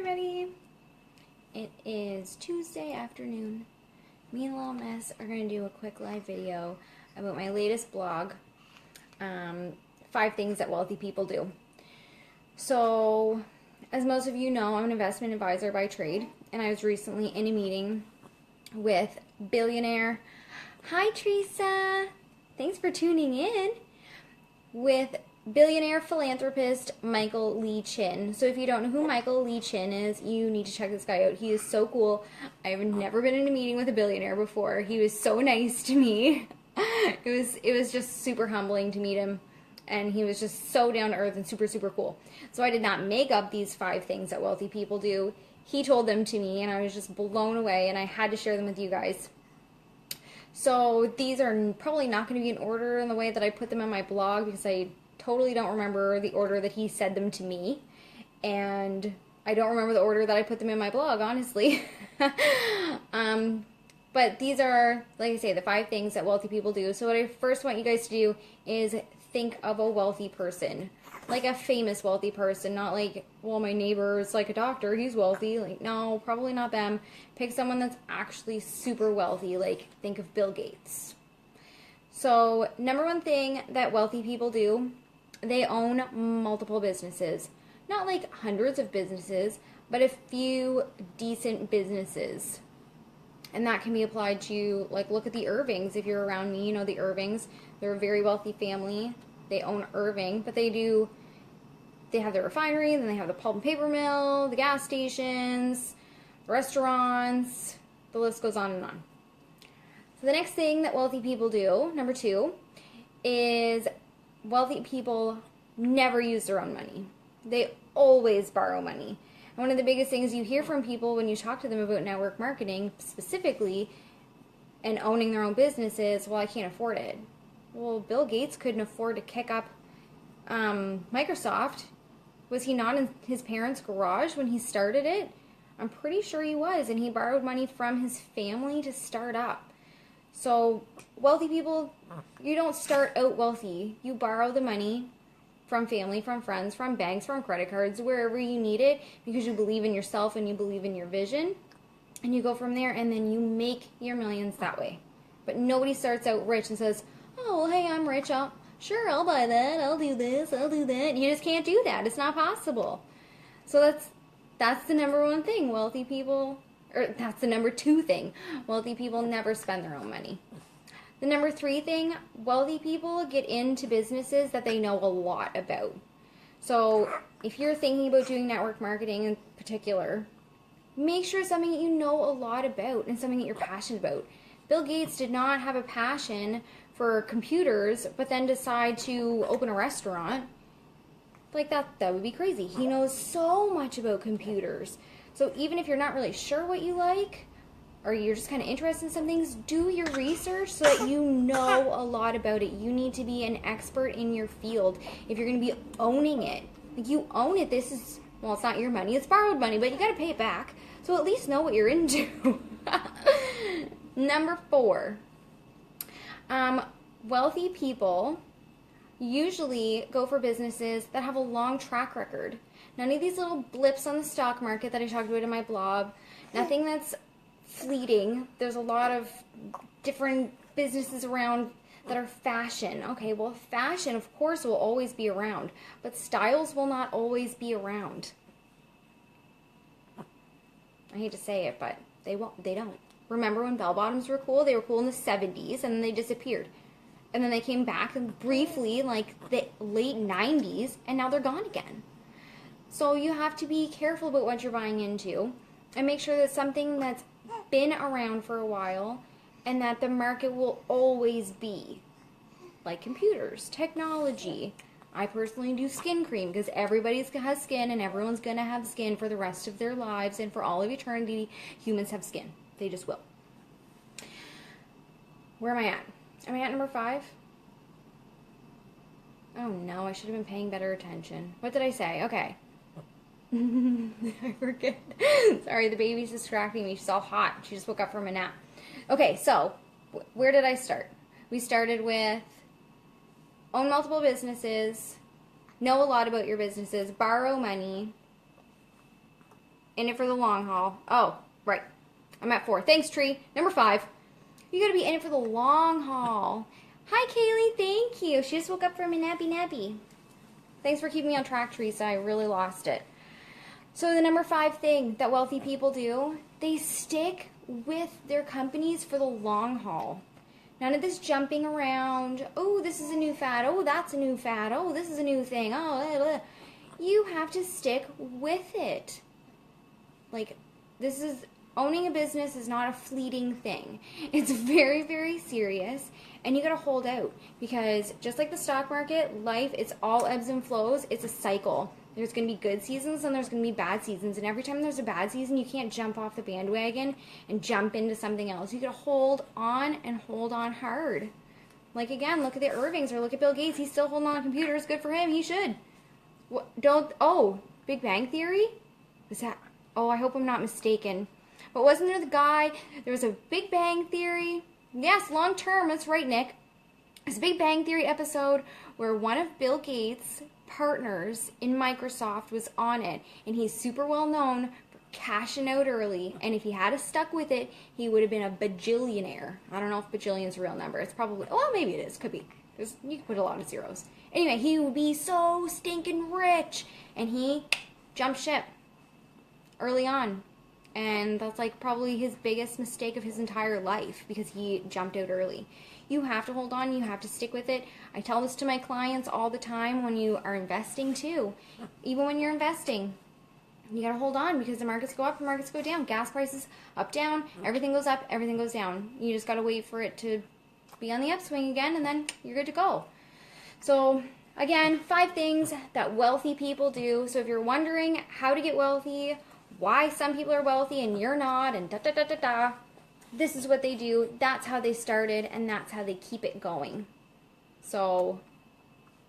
everybody. It is Tuesday afternoon. Me and Little Miss are going to do a quick live video about my latest blog, 5 things that wealthy people do. So, as most of you know, I'm an investment advisor by trade, and I was recently in a meeting with billionaire, hi Teresa, thanks for tuning in, with billionaire philanthropist Michael Lee Chin. So if you don't know who Michael Lee Chin is, you need to check this guy out. He is so cool. I've never been in a meeting with a billionaire before. He was so nice to me. It was just super humbling to meet him, and he was just so down to earth and super, super cool. So I did not make up these 5 things that wealthy people do. He told them to me, and I was just blown away, and I had to share them with you guys. So these are probably not going to be in order in the way that I put them on my blog, because I totally don't remember the order that he said them to me, and I don't remember the order that I put them in my blog, honestly. But these are, like I say, the 5 things that wealthy people do. So what I first want you guys to do is think of a wealthy person, like a famous wealthy person, not like, well, my neighbor's like a doctor, he's wealthy. Like, no, probably not them. Pick someone that's actually super wealthy, like think of Bill Gates. So number 1 thing that wealthy people do, they own multiple businesses. Not like hundreds of businesses, but a few decent businesses. And that can be applied to, like, look at the Irvings. If you're around me, you know the Irvings. They're a very wealthy family. They own Irving, but they have the refinery, then they have the pulp and paper mill, the gas stations, the restaurants, the list goes on and on. So the next thing that wealthy people do, number 2, is wealthy people never use their own money. They always borrow money. And one of the biggest things you hear from people when you talk to them about network marketing specifically and owning their own business is, well, I can't afford it. Well, Bill Gates couldn't afford to kick up Microsoft. Was he not in his parents' garage when he started it? I'm pretty sure he was, and he borrowed money from his family to start up. So wealthy people, you don't start out wealthy. You borrow the money from family, from friends, from banks, from credit cards, wherever you need it, because you believe in yourself and you believe in your vision. And you go from there, and then you make your millions that way. But nobody starts out rich and says, oh, well, hey, I'm rich. Sure, I'll buy that. I'll do this. I'll do that. You just can't do that. It's not possible. So that's the number 1 thing. Wealthy people, or that's the number 2 thing. Wealthy people never spend their own money. The number 3 thing, wealthy people get into businesses that they know a lot about. So if you're thinking about doing network marketing in particular, make sure it's something that you know a lot about and something that you're passionate about. Bill Gates did not have a passion for computers, but then decide to open a restaurant. Like that would be crazy. He knows so much about computers. So even if you're not really sure what you like, or you're just kind of interested in some things, do your research so that you know a lot about it. You need to be an expert in your field if you're going to be owning it. Like, you own it. This is, well, it's not your money. It's borrowed money, but you got to pay it back. So at least know what you're into. Number 4. Wealthy people usually go for businesses that have a long track record. None of these little blips on the stock market that I talked about in my blog. Nothing that's fleeting. There's a lot of different businesses around that are fashion. Okay, well, fashion, of course, will always be around, but styles will not always be around. I hate to say it, but they don't. Remember when bell-bottoms were cool? They were cool in the 70s, and then they disappeared. And then they came back briefly, like the late 90s, and now they're gone again. So you have to be careful about what you're buying into, and make sure that something that's been around for a while and that the market will always be, like computers, technology. I personally do skin cream because everybody has skin, and everyone's going to have skin for the rest of their lives, and for all of eternity. Humans have skin. They just will. Where am I at? Am I at number 5? Oh no, I should have been paying better attention. What did I say? Okay. I forget. Sorry, the baby's distracting me. She's all hot. She just woke up from a nap. Okay, so where did I start? We started with own multiple businesses, know a lot about your businesses, borrow money, in it for the long haul. Oh, right. I'm at 4. Thanks, Tree. Number 5. You got to be in it for the long haul. Hi, Kaylee. Thank you. She just woke up from a nappy. Thanks for keeping me on track, Teresa. I really lost it. So the number 5 thing that wealthy people do, they stick with their companies for the long haul. None of this jumping around. Oh, this is a new fad. Oh, that's a new fad. Oh, this is a new thing. Oh, blah, blah. You have to stick with it. Like, this is, owning a business is not a fleeting thing. It's very, very serious, and you gotta hold out, because just like the stock market, life, it's all ebbs and flows. It's a cycle. There's gonna be good seasons and there's gonna be bad seasons, and every time there's a bad season, you can't jump off the bandwagon and jump into something else. You gotta hold on and hold on hard. Like, again, look at the Irvings or look at Bill Gates. He's still holding on to computers. Good for him. He should. Big Bang Theory? Is that, I hope I'm not mistaken. But wasn't there there was a Big Bang Theory? Yes, long term, that's right, Nick. It's a Big Bang Theory episode where one of Bill Gates' partners in Microsoft was on it, and he's super well known for cashing out early, and if he had stuck with it, he would have been a bajillionaire. I don't know if bajillion's a real number. It's probably, well, maybe it is, could be. You could put a lot of zeros. Anyway, he would be so stinking rich, and he jumped ship early on. And that's like probably his biggest mistake of his entire life, because he jumped out early. You have to hold on. You have to stick with it. I tell this to my clients all the time when you are investing too. Even when you're investing, you got to hold on, because the markets go up, the markets go down. Gas prices up, down. Everything goes up, everything goes down. You just got to wait for it to be on the upswing again, and then you're good to go. So again, 5 things that wealthy people do. So if you're wondering how to get wealthy, why some people are wealthy and you're not, and this is what they do. That's how they started, and that's how they keep it going. So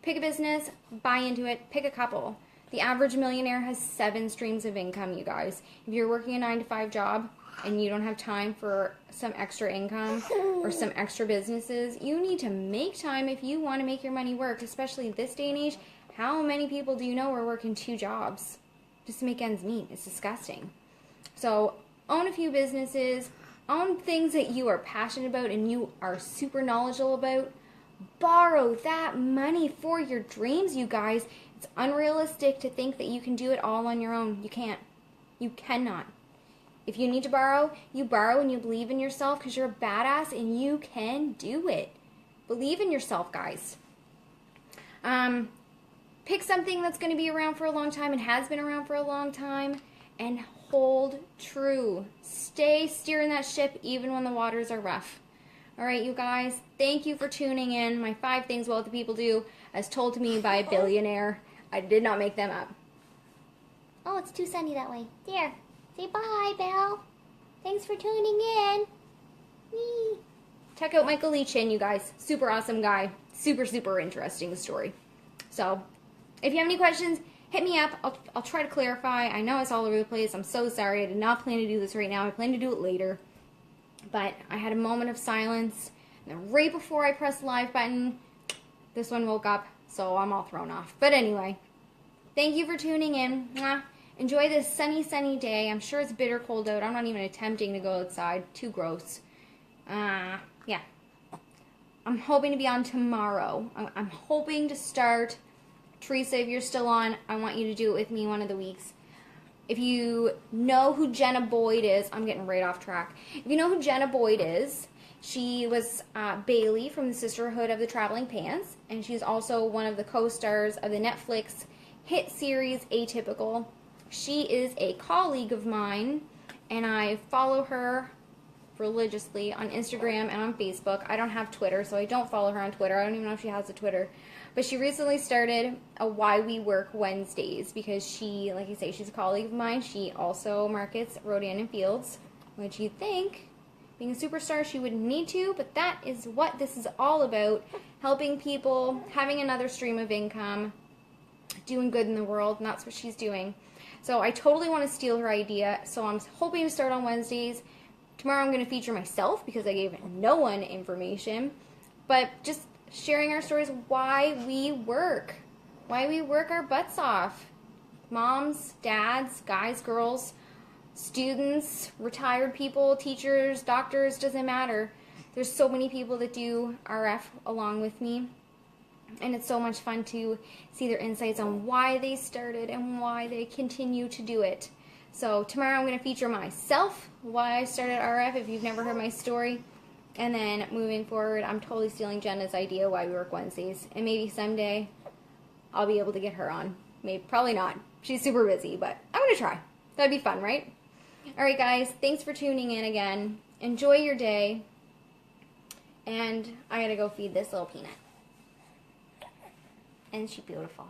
pick a business, buy into it, pick a couple. The average millionaire has 7 streams of income, you guys. If you're working a 9-to-5 job and you don't have time for some extra income or some extra businesses, you need to make time if you want to make your money work, especially this day and age. How many people do you know are working 2 jobs just to make ends meet? It's disgusting. So own a few businesses, own things that you are passionate about and you are super knowledgeable about. Borrow that money for your dreams, you guys. It's unrealistic to think that you can do it all on your own. You can't. You cannot. If you need to borrow, you borrow, and you believe in yourself, because you're a badass and you can do it. Believe in yourself, guys. Pick something that's going to be around for a long time and has been around for a long time, and hold true. Stay steering that ship even when the waters are rough. All right, you guys, thank you for tuning in. My 5 things wealthy people do, as told to me by a billionaire. I did not make them up. Oh, it's too sunny that way. There. Say bye, Belle. Thanks for tuning in. Whee. Check out Michael Lee Chin, you guys. Super awesome guy. Super, super interesting story. So, if you have any questions, hit me up. I'll try to clarify. I know it's all over the place. I'm so sorry. I did not plan to do this right now. I plan to do it later. But I had a moment of silence. And then right before I pressed the live button, this one woke up. So I'm all thrown off. But anyway, thank you for tuning in. Mwah. Enjoy this sunny, sunny day. I'm sure it's bitter cold out. I'm not even attempting to go outside. Too gross. Yeah. I'm hoping to be on tomorrow. I'm hoping to start. Teresa, if you're still on, I want you to do it with me one of the weeks. If you know who Jenna Boyd is, I'm getting right off track. If you know who Jenna Boyd is, she was Bailey from the Sisterhood of the Traveling Pants, and she's also one of the co-stars of the Netflix hit series Atypical. She is a colleague of mine, and I follow her religiously on Instagram and on Facebook. I don't have Twitter, so I don't follow her on Twitter. I don't even know if she has a Twitter. But she recently started a Why We Work Wednesdays, because she, like I say, she's a colleague of mine. She also markets Rodan and Fields, which you'd think, being a superstar, she wouldn't need to, but that is what this is all about. Helping people, having another stream of income, doing good in the world, and that's what she's doing. So I totally want to steal her idea, so I'm hoping to start on Wednesdays. Tomorrow I'm going to feature myself, because I gave no one information, but just sharing our stories, why we work our butts off. Moms, dads, guys, girls, students, retired people, teachers, doctors, doesn't matter. There's so many people that do RF along with me. And it's so much fun to see their insights on why they started and why they continue to do it. So tomorrow I'm going to feature myself, why I started RF, if you've never heard my story. And then moving forward, I'm totally stealing Jenna's idea why we work Wednesdays. And maybe someday I'll be able to get her on. Maybe, probably not. She's super busy, but I'm going to try. That'd be fun, right? All right, guys. Thanks for tuning in again. Enjoy your day. And I got to go feed this little peanut. And she's beautiful.